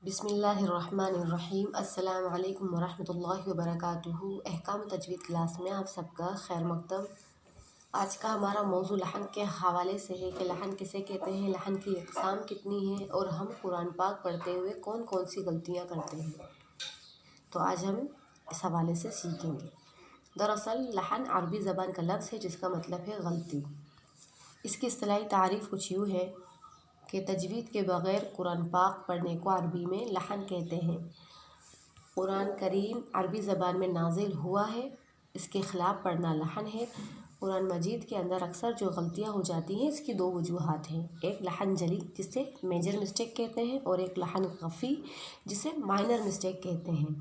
بسم اللہ الرحمن الرحیم۔ السلام علیکم ورحمۃ اللہ وبرکاتہ۔ احکام تجوید کلاس میں آپ سب کا خیر مقدم۔ آج کا ہمارا موضوع لحن کے حوالے سے ہے کہ لحن کسے کہتے ہیں، لحن کی اقسام کتنی ہیں اور ہم قرآن پاک پڑھتے ہوئے کون کون سی غلطیاں کرتے ہیں۔ تو آج ہم اس حوالے سے سیکھیں گے۔ دراصل لحن عربی زبان کا لفظ ہے جس کا مطلب ہے غلطی۔ اس کی اصطلاحی تعریف کچھ یوں ہے کہ تجوید کے بغیر قرآن پاک پڑھنے کو عربی میں لحن کہتے ہیں۔ قرآن کریم عربی زبان میں نازل ہوا ہے، اس کے خلاف پڑھنا لحن ہے۔ قرآن مجید کے اندر اکثر جو غلطیاں ہو جاتی ہیں، اس کی دو وجوہات ہیں، ایک لحن جلی جسے میجر مسٹیک کہتے ہیں اور ایک لحن خفی جسے مائنر مسٹیک کہتے ہیں۔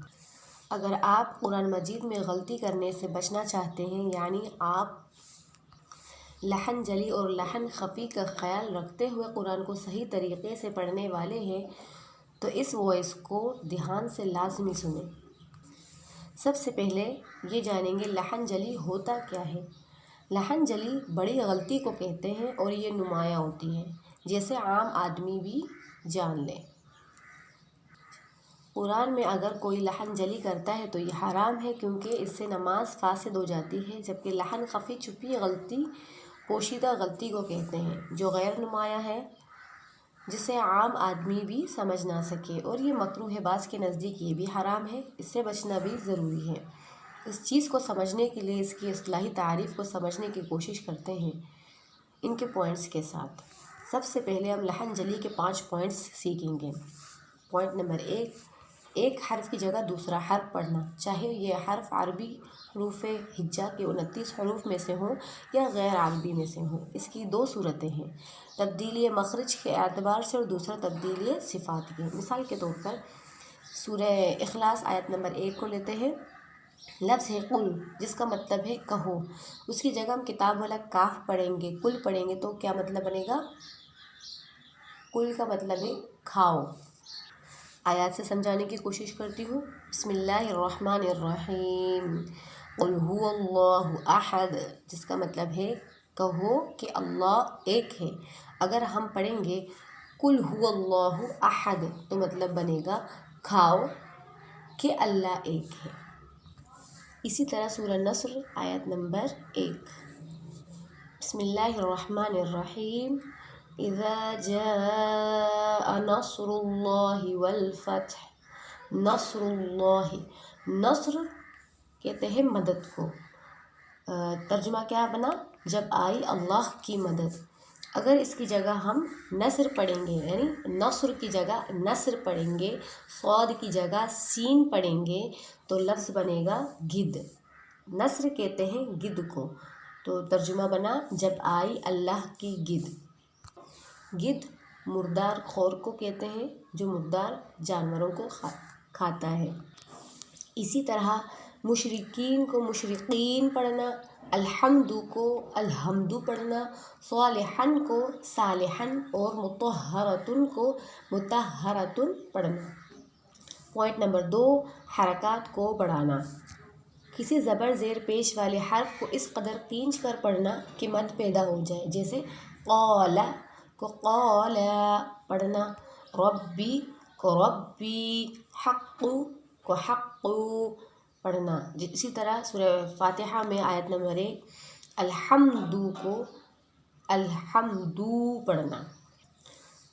اگر آپ قرآن مجید میں غلطی کرنے سے بچنا چاہتے ہیں، یعنی آپ لحن جلی اور لحن خفی کا خیال رکھتے ہوئے قرآن کو صحیح طریقے سے پڑھنے والے ہیں، تو اس وائس کو دھیان سے لازمی سنیں۔ سب سے پہلے یہ جانیں گے لحن جلی ہوتا کیا ہے۔ لحن جلی بڑی غلطی کو کہتے ہیں اور یہ نمایاں ہوتی ہے، جیسے عام آدمی بھی جان لے۔ قرآن میں اگر کوئی لحن جلی کرتا ہے تو یہ حرام ہے، کیونکہ اس سے نماز فاسد ہو جاتی ہے، جبکہ لحن خفی چھپی غلطی، پوشیدہ غلطی کو کہتے ہیں جو غیر نمایاں ہے، جسے عام آدمی بھی سمجھ نہ سکے، اور یہ مکروہ ہے۔ بعض کے نزدیک یہ بھی حرام ہے، اس سے بچنا بھی ضروری ہے۔ اس چیز کو سمجھنے کے لیے اس کی اصطلاحی تعریف کو سمجھنے کی کوشش کرتے ہیں ان کے پوائنٹس کے ساتھ۔ سب سے پہلے ہم لحن جلی کے 5 پوائنٹس سیکھیں گے۔ پوائنٹ نمبر 1، ایک حرف کی جگہ دوسرا حرف پڑھنا، چاہے یہ حرف عربی حروف ہجا کے 29 حروف میں سے ہوں یا غیر عربی میں سے ہوں۔ اس کی 2 صورتیں ہیں، تبدیلی مخرج کے اعتبار سے اور دوسرا تبدیلی صفات کی۔ مثال کے طور پر سورہ اخلاص آیت نمبر 1 کو لیتے ہیں۔ لفظ ہے قل، جس کا مطلب ہے کہو، اس کی جگہ ہم کتاب والا کاف پڑھیں گے، قل پڑھیں گے تو کیا مطلب بنے گا؟ قل کا مطلب ہے کھاؤ۔ آیات سے سمجھانے کی کوشش کرتی ہوں۔ بسم اللہ الرحمن الرحیم، قل هو اللہ احد، جس کا مطلب ہے کہو کہ اللہ ایک ہے۔ اگر ہم پڑھیں گے قل هو اللہ احد تو مطلب بنے گا کھاؤ کہ اللہ ایک ہے۔ اسی طرح سورہ نصر آیت نمبر 1، بسم اللہ الرحمن الرحیم، اذا جاء نصر اللہ والفتح۔ نصر اللہ، نصر کہتے ہیں مدد کو، ترجمہ کیا بنا؟ جب آئی اللہ کی مدد۔ اگر اس کی جگہ ہم نصر پڑھیں گے، یعنی نصر کی جگہ نصر پڑھیں گے، صاد کی جگہ سین پڑھیں گے، تو لفظ بنے گا گدھ۔ نصر کہتے ہیں گدھ کو، تو ترجمہ بنا جب آئی اللہ کی گدھ۔ گدھ مردار خور کو کہتے ہیں جو مردار جانوروں کو کھاتا ہے۔ اسی طرح مشرکین کو مشرقین پڑھنا، الحمد کو الحمد پڑھنا، صالحن کو صالحن اور مطہرتن کو مطہرتن پڑھنا۔ پوائنٹ نمبر 2، حرکات کو بڑھانا۔ کسی زبر زیر پیش والے حرف کو اس قدر کھینچ کر پڑھنا کہ مد پیدا ہو جائے، جیسے قال کو قال پڑھنا، ربی کو ربی، حق کو حق پڑھنا۔ اسی طرح سورہ فاتحہ میں آیت نمبر 1، الحمد کو الحمد پڑھنا۔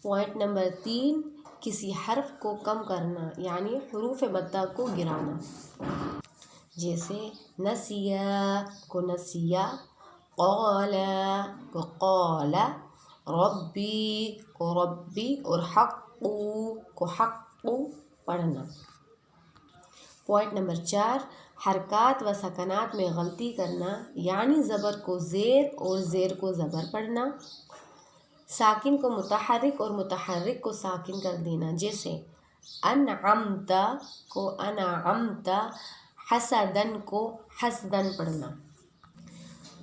پوائنٹ نمبر 3، کسی حرف کو کم کرنا، یعنی حروف مدہ کو گرانا، جیسے نسیا کو نسیا، قال کو قال، ربی کو ربی اور حق کو حق پڑھنا۔ پوائنٹ نمبر 4، حرکات و سکنات میں غلطی کرنا، یعنی زبر کو زیر اور زیر کو زبر پڑھنا، ساکن کو متحرک اور متحرک کو ساکن کر دینا، جیسے انعمت کو انعمت، حسدن کو حسدن پڑھنا۔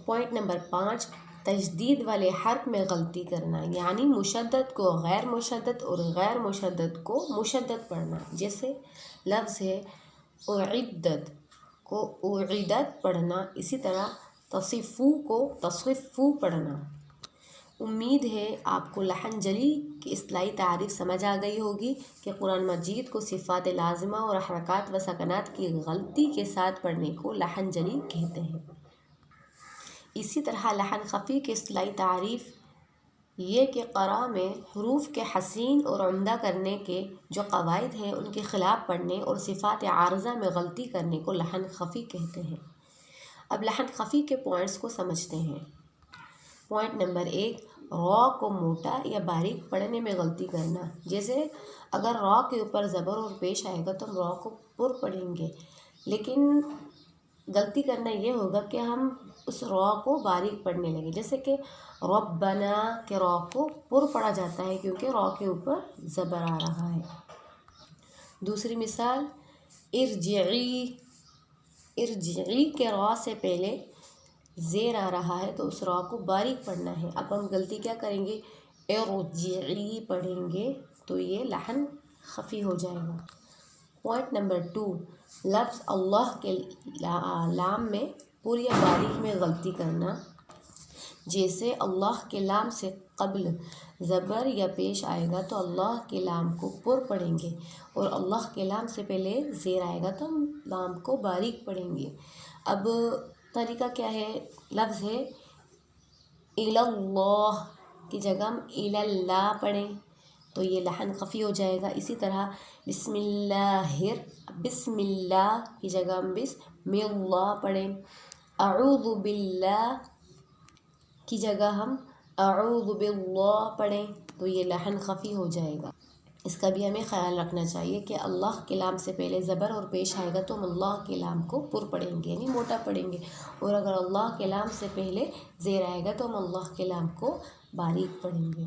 پوائنٹ نمبر 5، تشدید والے حرف میں غلطی کرنا، یعنی مشدد کو غیر مشدد اور غیر مشدد کو مشدد پڑھنا، جیسے لفظ ہے اعدت کو اعدت پڑھنا، اسی طرح تصفو کو تصفو پڑھنا۔ امید ہے آپ کو لحن جلی کی اصطلاحی تعریف سمجھ آ گئی ہوگی کہ قرآن مجید کو صفات لازمہ اور حرکات و سکنات کی غلطی کے ساتھ پڑھنے کو لحن جلی کہتے ہیں۔ اسی طرح لحن خفی کی اصطلاحی تعریف یہ کہ قرآ میں حروف کے حسین اور عمدہ کرنے کے جو قواعد ہیں ان کے خلاف پڑھنے اور صفات عارضہ میں غلطی کرنے کو لحن خفی کہتے ہیں۔ اب لحن خفی کے پوائنٹس کو سمجھتے ہیں۔ پوائنٹ نمبر 1، را کو موٹا یا باریک پڑھنے میں غلطی کرنا۔ جیسے اگر را کے اوپر زبر اور پیش آئے گا تو ہم را کو پر پڑھیں گے، لیکن غلطی کرنا یہ ہوگا کہ ہم اس را کو باریک پڑھنے لگیں، جیسے کہ ربنا کے را کو پر پڑھا جاتا ہے کیونکہ را کے اوپر زبر آ رہا ہے۔ دوسری مثال، ارجعی، ارجعی کے را سے پہلے زیر آ رہا ہے تو اس را کو باریک پڑھنا ہے۔ اب ہم غلطی کیا کریں گے، ارجعی پڑھیں گے تو یہ لحن خفی ہو جائے گا۔ پوائنٹ نمبر 2، لفظ اللہ کے لام میں پر یا باریک میں غلطی کرنا۔ جیسے اللہ کے لام سے قبل زبر یا پیش آئے گا تو اللہ کے لام کو پر پڑھیں گے، اور اللہ کے لام سے پہلے زیر آئے گا تو ہم لام کو باریک پڑھیں گے۔ اب طریقہ کیا ہے، لفظ ہے اللہ کی جگہ ہم اللہ پڑھیں تو یہ لحن خفی ہو جائے گا۔ اسی طرح بسم اللہ کی جگہ ہم بسم اللہ پڑھیں۔ اعوذ باللہ کی جگہ ہم اعوذ باللہ پڑھیں تو یہ لحن خفی ہو جائے گا۔ اس کا بھی ہمیں خیال رکھنا چاہیے کہ اللہ کے لام سے پہلے زبر اور پیش آئے گا تو ہم اللہ کے لام کو پر پڑھیں گے، یعنی موٹا پڑھیں گے، اور اگر اللہ کے لام سے پہلے زیر آئے گا تو ہم اللہ کے لام کو باریک پڑھیں گے۔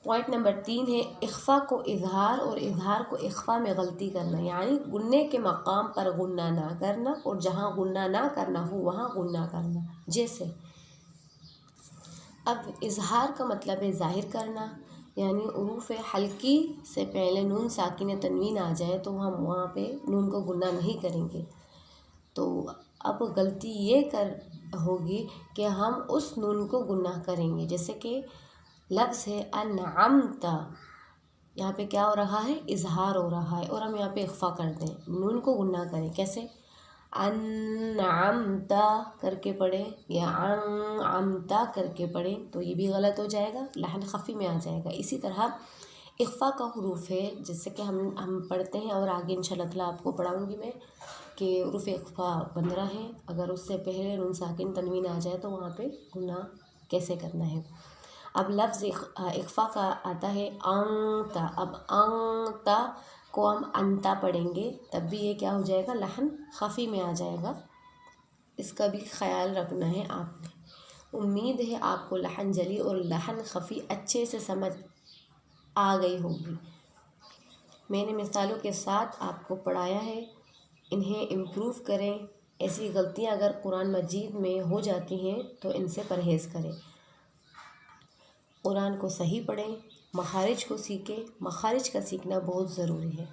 پوائنٹ نمبر 3 ہے اخفا کو اظہار اور اظہار کو اخفا میں غلطی کرنا، یعنی غنّے کے مقام پر غنّہ نہ کرنا اور جہاں غنّہ نہ کرنا ہو وہاں غنّہ کرنا۔ جیسے اب اظہار کا مطلب ہے ظاہر کرنا، یعنی حروف حلقی سے پہلے نون ساکن تنوین آ جائے تو ہم وہاں پہ نون کو غنّہ نہیں کریں گے۔ تو اب غلطی یہ ہوگی کہ ہم اس نون کو غنّہ کریں گے، جیسے کہ لفظ ہے انعمت، یہاں پہ کیا ہو رہا ہے، اظہار ہو رہا ہے، اور ہم یہاں پہ اخفا کرتے ہیں، نون کو غنّہ کریں۔ کیسے، انعمت کر کے پڑھیں یا انعمت کر کے پڑھیں تو یہ بھی غلط ہو جائے گا، لحن خفی میں آ جائے گا۔ اسی طرح اخفا کا حروف ہے، جیسے کہ ہم پڑھتے ہیں اور آگے انشاءاللہ تعالیٰ آپ کو پڑھاؤں گی میں کہ حروف اخفا 15 ہیں، اگر اس سے پہلے نون ساکن تنوین آ جائے تو وہاں پہ غنّہ کیسے کرنا ہے۔ اب لفظ اخفا کا آتا ہے انت، اب انت کو ہم انتا پڑھیں گے تب بھی یہ کیا ہو جائے گا، لحن خفی میں آ جائے گا، اس کا بھی خیال رکھنا ہے آپ نے۔ امید ہے آپ کو لحن جلی اور لحن خفی اچھے سے سمجھ آ گئی ہوگی۔ میں نے مثالوں کے ساتھ آپ کو پڑھایا ہے، انہیں امپروو کریں۔ ایسی غلطیاں اگر قرآن مجید میں ہو جاتی ہیں تو ان سے پرہیز کریں۔ قرآن کو صحیح پڑھیں، مخارج کو سیکھیں، مخارج کا سیکھنا بہت ضروری ہے۔